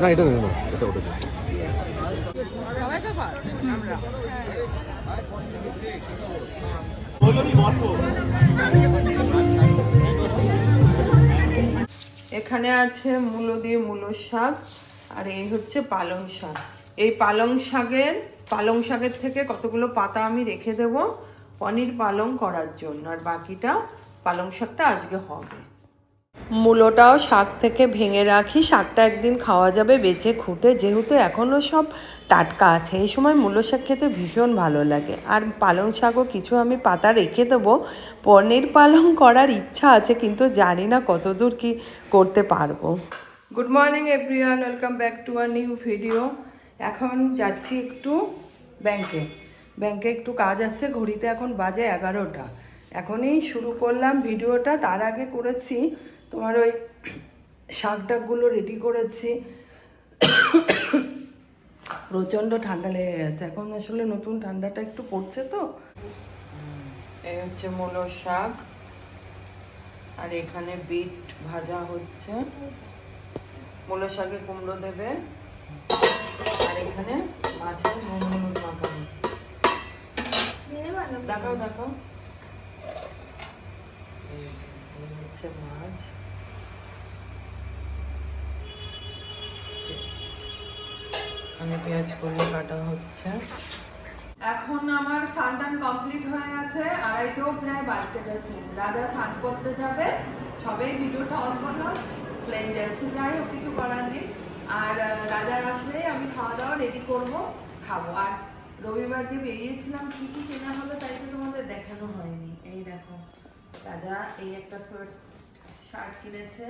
না এটা নেই না, এটা ওটা সবাই তো পার আমরা এখানে আছে মূলো দিয়ে মূলো শাক আর এই হচ্ছে পালং শাক। এই পালং শাকের থেকে কতগুলো পাতা আমি রেখে দেব পনির পালং করার জন্য, আর বাকিটা পালং শাকটা আজকে হবে। মূলোটাও শাক থেকে ভেঙে রাখি, শাকটা একদিন খাওয়া যাবে বেছে খুঁটে, যেহেতু এখনও সব টাটকা আছে। এই সময় মূলো শাক খেতে ভীষণ ভালো লাগে। আর পালং শাকও কিছু আমি পাতা রেখে দেবো, পনির পালং করার ইচ্ছা আছে, কিন্তু জানি না কতদূর কি করতে পারবো। Good morning everyone, welcome back to a new video. এখন যাচ্ছি একটু ব্যাংকে একটু কাজ আছে। ঘড়িতে এখন বাজে 11টা। এখনই শুরু করলাম ভিডিওটা। তার আগে করেছি তোমার ওই শাক টাকগুলো রেডি করেছি। প্রচণ্ড ঠান্ডা লেগে গেছে, এখন আসলে নতুন ঠান্ডাটা একটু পড়ছে তো। এই হচ্ছে মূলো শাক, আর এখানে বিট ভাজা হচ্ছে। মূলো শাকে কুমড়ো দেবে, আর এখানে মাছের নুন হলুদ মাখানো। দেখাও হচ্ছে মাছ। এখানে পেঁয়াজ কলি কাটা হচ্ছে। এখন আমার স্নান কমপ্লিট হয়ে গেছে, 2:30 প্রায় বাজতে গেছে। রাজা স্নান করতে যাবে, সবেই ভিডিওটা অন করলাম, প্লেন যাচ্ছে, যাই হোক কিছু করার নেই। আর রাজা আসলেই আমি খাওয়া দাওয়া রেডি করবো, খাবো। আর রবিবার যে বেরিয়েছিলাম কি কি কেনা হলো তাই তো তোমাদের দেখানো হয়নি। এই দেখো, রাজা এই একটা শার্ট কিনেছে,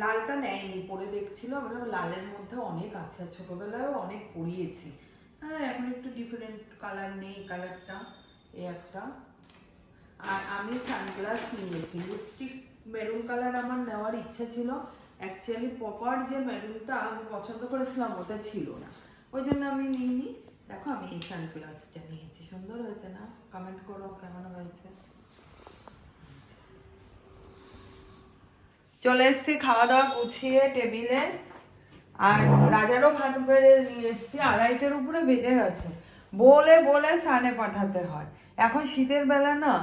লালটা নেয়নি, পরে দেখছিল আমরা লালের মধ্যে অনেক আছে, ছোটবেলায়ও অনেক পরিয়েছি। হ্যাঁ, এখন একটু ডিফারেন্ট কালার নেই, কালারটা এই একটা। আর আমি সানগ্লাস নিয়েছি, লিপস্টিক মেরুন কালার আমার নেওয়ার ইচ্ছা ছিল। অ্যাকচুয়ালি প্রপার যে মেরুনটা আমি পছন্দ করেছিলাম ওটা ছিল না, ওই জন্য আমি নিইনি। দেখো আমি এই সানগ্লাসটা নিয়েছি, সুন্দর হয়েছে না? কমেন্ট করো কেমন হয়েছে। চলে এসছি খাওয়া দাওয়া গুছিয়ে টেবিলে, আর রাজারও ভাত বেড়ে নিয়ে এসছি। 2:30-এর উপরে বেজে গেছে, বলে স্নানে পাঠাতে হয়। এখন শীতের বেলা না,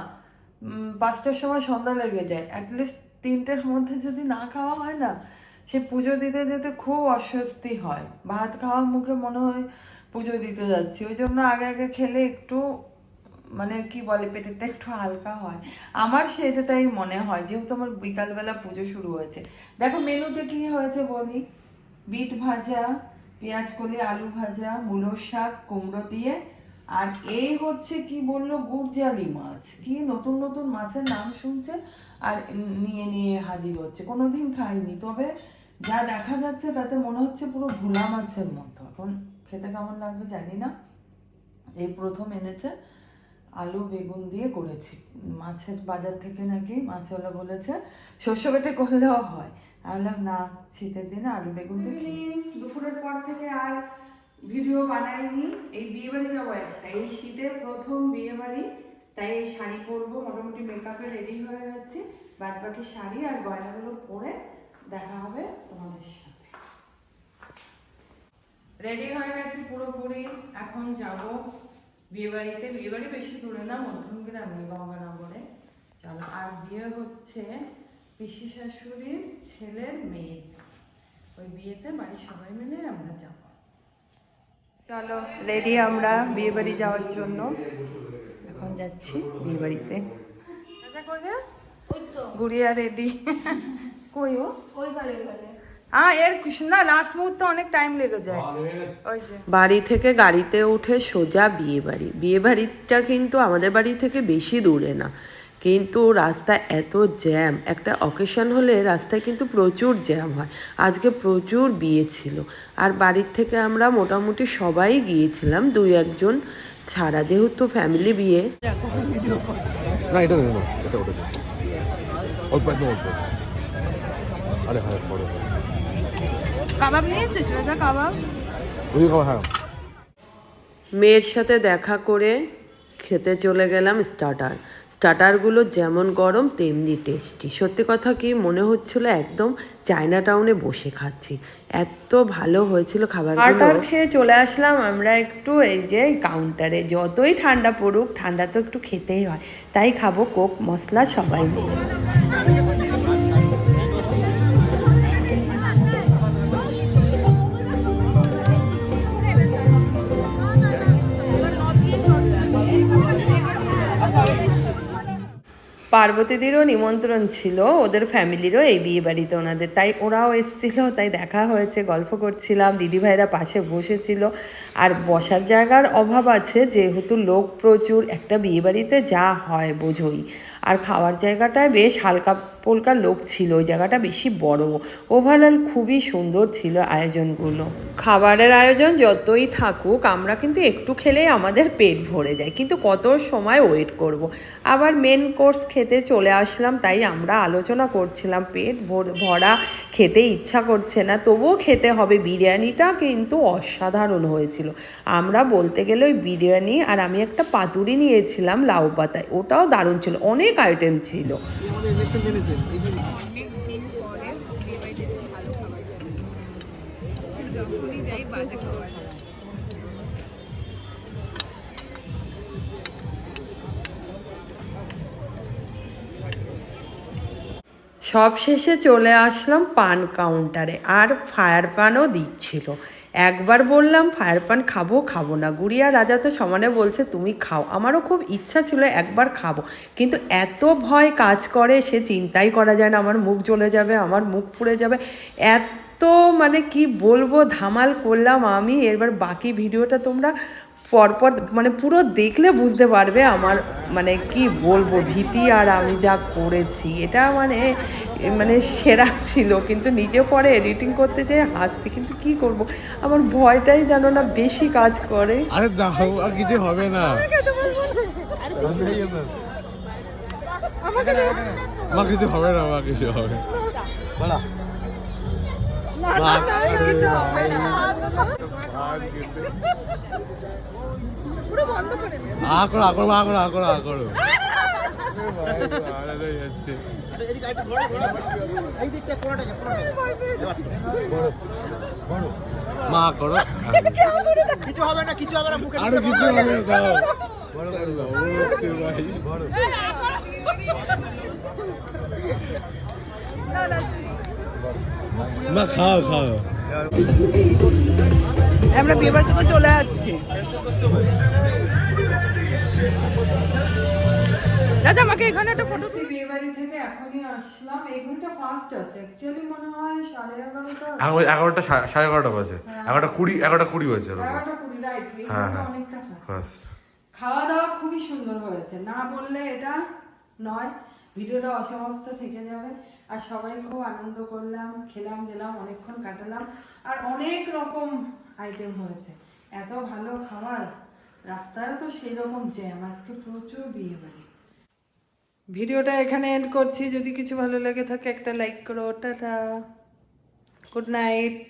5টার সময় সন্ধ্যা লেগে যায়। অ্যাটলিস্ট 3টের মধ্যে যদি না খাওয়া হয় না, সে পুজো দিতে যেতে খুব অস্বস্তি হয়। ভাত খাওয়ার মুখে মনে হয় পুজো দিতে যাচ্ছি। ওই জন্য আগে খেলে একটু মানে কি বলে, পেটেরটা একটু হালকা হয়। আমার সেটাই মনে হয়, যেহেতু আমার বিকালবেলা পুজো শুরু হয়েছে। দেখো মেনুতে কি হয়েছে বলি। বিট ভাজা, পেঁয়াজ কলি, আলু ভাজা, মূলো শাক কুমড়ো দিয়ে, আর এই হচ্ছে কি বললো গুড়জালি মাছ। কি নতুন নতুন মাছের নাম শুনছে আর নিয়ে হাজির হচ্ছে। কোনোদিন খাইনি, তবে যা দেখা যাচ্ছে তাতে মনে হচ্ছে পুরো ভোলা মাছের মতো। এখন খেতে কেমন লাগবে জানি না। এই প্রথম এনেছে, আলু বেগুন দিয়ে করেছি। মাছের বাজার থেকে নাকি মাছওয়ালা বলেছে শস্য বেটে করলেও হয়। আমি বললাম না, শীতের দিনে আলু বেগুন দিয়ে। দুপুরের পর থেকে আর ভিডিও বানাইনি। এই বিয়ে বাড়ি যাবো একটা, এই শীতের প্রথম বিয়ে বাড়ি, তাই এই শাড়ি পরবো। মোটামুটি মেকআপে রেডি হয়ে গেছে, বাদ বাকি শাড়ি আর গয়নাগুলো পরে দেখা হবে তোমাদের সাথে। রেডি হয়ে গেছি পুরোপুরি, এখন যাবো বিয়েবাড়িতে। বিয়েবাড়ি বেশি দূরে না, মধ্যমগ্রামে, গঙ্গানগরে। চলো, আর বিয়ে হচ্ছে পিসি শাশুড়ির ছেলের মেয়ে। ওই বিয়েতে বাড়ির সবাই মিলে আমরা যাব। চলো রেডি আমরা বিয়েবাড়ি যাওয়ার জন্য। এখন যাচ্ছি বিয়েবাড়িতে। গুড়িয়া রেডি কই ও? ওই ঘরে না, লাস্ট মুহূর্তে অনেক টাইম লেগে যায়। বাড়ি থেকে গাড়িতে উঠে সোজা বিয়ে বাড়িটা কিন্তু আমাদের বাড়ি থেকে বেশি দূরে না, কিন্তু রাস্তা এত জ্যাম। একটা অকেশন হলে রাস্তায় কিন্তু প্রচুর জ্যাম হয়। আজকে প্রচুর বিয়ে ছিল, আর বাড়ির থেকে আমরা মোটামুটি সবাই গিয়েছিলাম, 2-1 ছাড়া, যেহেতু ফ্যামিলি বিয়ে। না এটা নেই না, এটা ওটা অল্প একদম অল্প। আরে হ্যাঁ, পরে কাবাব নিয়েছিস রাজা? কাবাব হ্যাঁ। মেয়ের সাথে দেখা করে খেতে চলে গেলাম স্টার্টারগুলো যেমন গরম তেমনি টেস্টি। সত্যি কথা কি মনে হচ্ছিল একদম চায়না টাউনে বসে খাচ্ছি, এত ভালো হয়েছিল খাবারগুলো। আর খেয়ে চলে আসলাম আমরা একটু এই যে কাউন্টারে। যতই ঠান্ডা পড়ুক, ঠান্ডা তো একটু খেতেই হয়, তাই খাবো কোক মশলা সবাই মিলে। পার্বতীদেরও নিমন্ত্রণ ছিল, ওদের ফ্যামিলিরও এই বিয়ে বাড়িতে ওনাদের, তাই ওরাও এসেছিল, তাই দেখা হয়েছে, গল্প করছিলাম, দিদিভাইরা পাশে বসেছিল। আর বসার জায়গার অভাব আছে যেহেতু লোক প্রচুর, একটা বিয়ে বাড়িতে যা হয় বোঝোই। আর খাওয়ার জায়গাটায় বেশ হালকা পোলকা লোক ছিল, ওই জায়গাটা বেশি বড়। ওভারঅল খুবই সুন্দর ছিল আয়োজনগুলো। খাবারের আয়োজন যতই থাকুক আমরা কিন্তু একটু খেলেই আমাদের পেট ভরে যায়, কিন্তু কত সময় ওয়েট করব। আবার মেন কোর্স খেতে চলে আসলাম, তাই আমরা আলোচনা করছিলাম পেট ভরা খেতে ইচ্ছা করছে না, তবুও খেতে হবে। বিরিয়ানিটা কিন্তু অসাধারণ হয়েছিল। আমরা বলতে গেলে ওই বিরিয়ানি আর আমি একটা পাতুরি নিয়েছিলাম লাউ পাতায়, ওটাও দারুণ ছিল, অনেক আইটেম ছিল। সব শেষে চলে আসলাম পান কাউন্টারে, আর ফায়ার পানও দিচ্ছিল। একবার বললাম ফায়ার পান খাবো খাবো না, গুড়িয়া রাজা তো সমানে বলছে তুমি খাও। আমারও খুব ইচ্ছা ছিল একবার খাবো, কিন্তু এত ভয় কাজ করে সে চিন্তাই করা যায় না। আমার মুখ জ্বলে যাবে, আমার মুখ পুড়ে যাবে, এত মানে কি বলবো ধামাল করলাম আমি। এবার বাকি ভিডিওটা তোমরা পরপর মানে পুরো দেখলে বুঝতে পারবে আমার মানে কি বলবো ভীতি আর আমি যা করেছি। এটা মানে মানে সেরা ছিল, কিন্তু নিজে পরে এডিটিং করতে যেয়ে হাসছি, কিন্তু কি করব আমার ভয়টাই জানো না বেশি কাজ করে। আরে দাও, আর কিছু হবে না, আমার কিছু হবে না, আমার কিছু হবে না। মা করো, কিছু হবে না, কিছু হবে না, আরে কিছু হবে না, দাও না, খাও খাও। আমরা বিয়ে বাড়ি থেকে চলে যাচ্ছি। দাদা আমাকে এখানে একটা ফটো। বিয়ে বাড়ি থেকে এখনই আসলাম, এই ঘন্টা ফার্স্ট আছে অ্যাকচুয়ালি মনে হয় 11:30। 11টা 11:30 বাজে, 11:20 বাজে, 11:20 রাইট। হ্যাঁ অনেকটা ফার্স্ট। খাওয়া দাওয়া খুবই সুন্দর হয়েছে, না বললে এটা নয়, ভিডিওটা অসমাপ্ত থেকে যাবে। আর সবাই খুব আনন্দ করলাম, খেলাম দিলাম, অনেকক্ষণ কাটালাম, আর অনেক রকম আইটেম হয়েছে, এত ভালো খাবার। রাস্তায় তো সেই রকম জ্যাম, আজকে প্রচুর বিয়ে বাড়ি। ভিডিওটা এখানে এন্ড করছি, যদি কিছু ভালো লেগে থাকে একটা লাইক করো। Tata, good night.